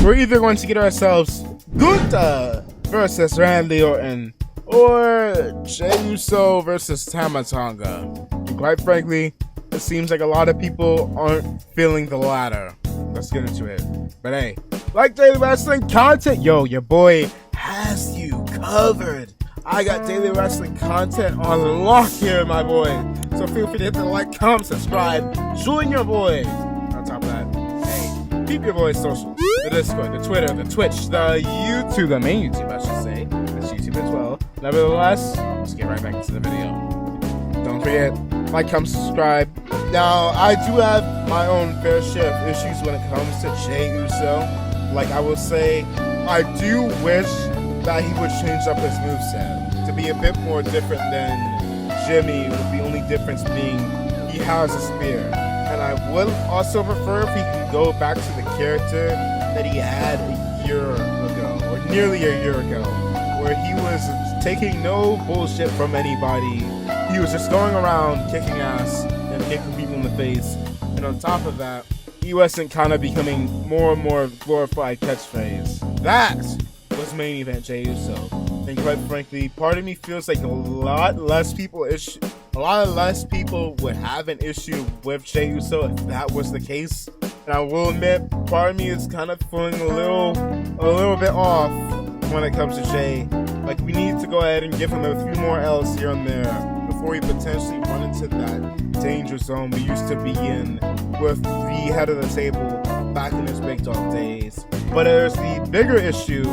we're either going to get ourselves Gunther versus Randy Orton or Jey Uso versus Tama Tonga. And quite frankly, it seems like a lot of people aren't feeling the latter. Let's get into it. But hey, like daily wrestling content, yo, your boy has you covered. I got daily wrestling content on lock here, my boy. So feel free to hit the like, comment, subscribe, join your boy. On top of that, hey, keep your boy's socials. The Discord, the Twitter, the Twitch, the YouTube, the main YouTube, I should say. It's YouTube as well. Nevertheless, let's get right back into the video. Don't forget, like, comment, subscribe. Now, I do have my own fair share of issues when it comes to Jey Uso. Like, I will say, I do wish that he would change up his moveset to be a bit more different than Jimmy, with the only difference being he has a spear. And I would also prefer if he could go back to the character that he had a year ago, or nearly a year ago, where he was taking no bullshit from anybody. He was just going around kicking ass and kicking people in the face. And on top of that, he wasn't kind of becoming more and more glorified catchphrase. That was main event Jey Uso. And quite frankly, part of me feels like a lot less people would have an issue with Jey Uso if that was the case. And I will admit, part of me is kind of feeling a little bit off when it comes to Jey. Like, we need to go ahead and give him a few more L's here and there before we potentially run into that danger zone we used to be in with the head of the table back in his big dog days. But there's the bigger issue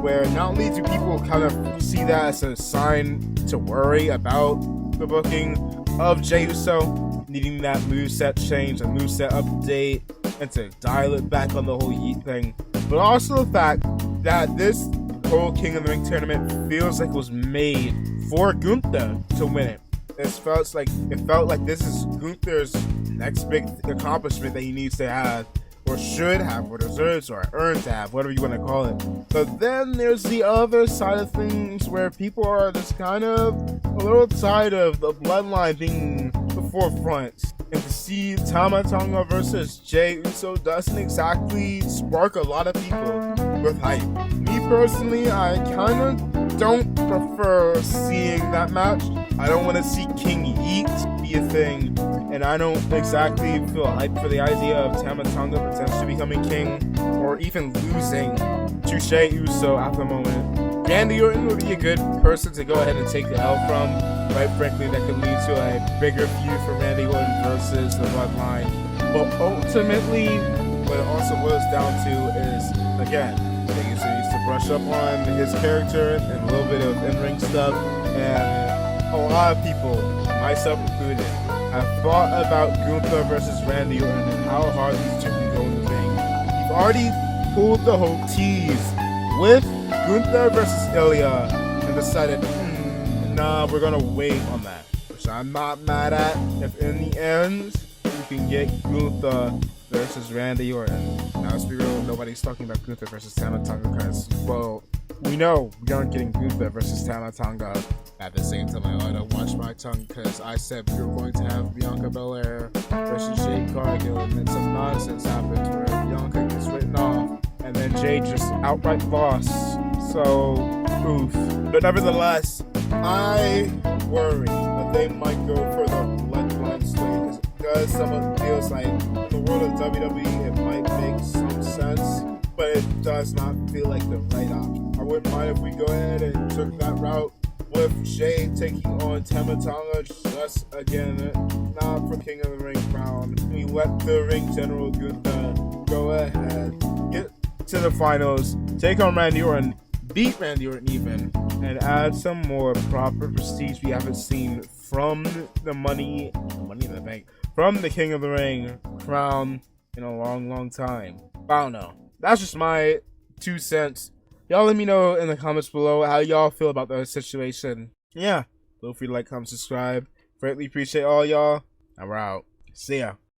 where not only do people kind of see that as a sign to worry about the booking of Jey Uso needing that moveset change, a moveset update, and to dial it back on the whole Yeet thing, but also the fact that this whole King of the Ring tournament feels like it was made for Gunther to win it. It felt like this is Gunther's next big accomplishment that he needs to have, or should have, or deserves, or earned to have, whatever you want to call it. But then there's the other side of things where people are just kind of a little tired of the bloodline being the forefront. And to see Tama Tonga versus Jey Uso doesn't exactly spark a lot of people with hype. Me personally, I kind of don't prefer seeing that match. I don't want to see King Yeet be a thing, and I don't exactly feel hyped for the idea of Tama Tonga potentially becoming king, or even losing to Jey Uso at the moment. Randy Orton would be a good person to go ahead and take the L from. Quite frankly, that could lead to a bigger feud for Randy Orton versus the Bloodline. But ultimately, what it also boils down to is, again, Jey Uso needs to brush up on his character and a little bit of in-ring stuff. And a lot of people, myself included, have thought about Gunther versus Randy Orton and how hard these two can go in the ring. You've already pulled the whole tease with Gunther versus Ilya and decided, nah, we're gonna wait on that, which I'm not mad at. If in the end you can get Gunther versus Randy Orton. Now, let's be real, nobody's talking about Gunther versus Tama Tonga because, well, we know we aren't getting Gunther versus Tama Tonga. At the same time, I ought to watch my tongue because I said we were going to have Bianca Belair versus Jade Cargill, and then some nonsense happens where Bianca gets written off and then Jade just outright lost. So, oof. But nevertheless, I worry that they might go for the bloodline story because someone feels like in the world of WWE it might make some sense, but it does not feel like the right option. I wouldn't mind if we go ahead and took that route with Jey taking on Tama Tonga just again, not for King of the Ring crown. We let the ring general Gunther go ahead, get to the finals, take on Randy Orton, beat Randy Orton even, and add some more proper prestige we haven't seen from the Money in the Bank, from the King of the Ring crown in a long time. I don't know. That's just my 2 cents. Y'all let me know in the comments below how y'all feel about the situation. Yeah, feel free to like, comment, subscribe. Greatly appreciate all y'all. And we're out. See ya.